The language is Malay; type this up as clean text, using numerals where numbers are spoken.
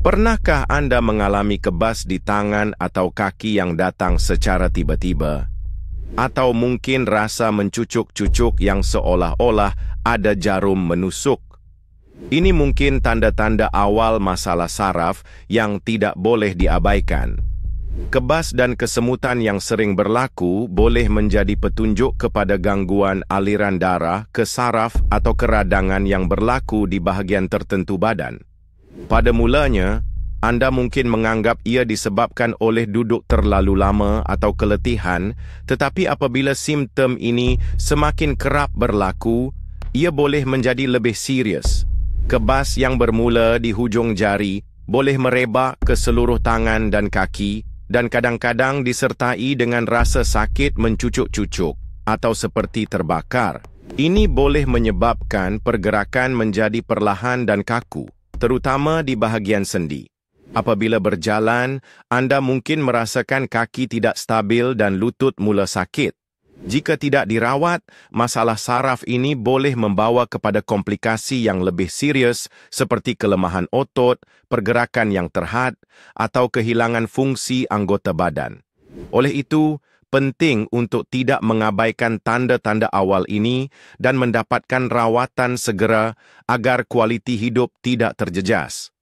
Pernahkah Anda mengalami kebas di tangan atau kaki yang datang secara tiba-tiba? Atau mungkin rasa mencucuk-cucuk yang seolah-olah ada jarum menusuk? Ini mungkin tanda-tanda awal masalah saraf yang tidak boleh diabaikan. Kebas dan kesemutan yang sering berlaku boleh menjadi petunjuk kepada gangguan aliran darah ke saraf atau keradangan yang berlaku di bahagian tertentu badan. Pada mulanya, Anda mungkin menganggap ia disebabkan oleh duduk terlalu lama atau keletihan, tetapi apabila simptom ini semakin kerap berlaku, ia boleh menjadi lebih serius. Kebas yang bermula di hujung jari boleh merebak ke seluruh tangan dan kaki dan kadang-kadang disertai dengan rasa sakit mencucuk-cucuk atau seperti terbakar. Ini boleh menyebabkan pergerakan menjadi perlahan dan kaku, terutama di bahagian sendi. Apabila berjalan, Anda mungkin merasakan kaki tidak stabil dan lutut mula sakit. Jika tidak dirawat, masalah saraf ini boleh membawa kepada komplikasi yang lebih serius seperti kelemahan otot, pergerakan yang terhad, atau kehilangan fungsi anggota badan. Oleh itu, penting untuk tidak mengabaikan tanda-tanda awal ini dan mendapatkan rawatan segera agar kualiti hidup tidak terjejas.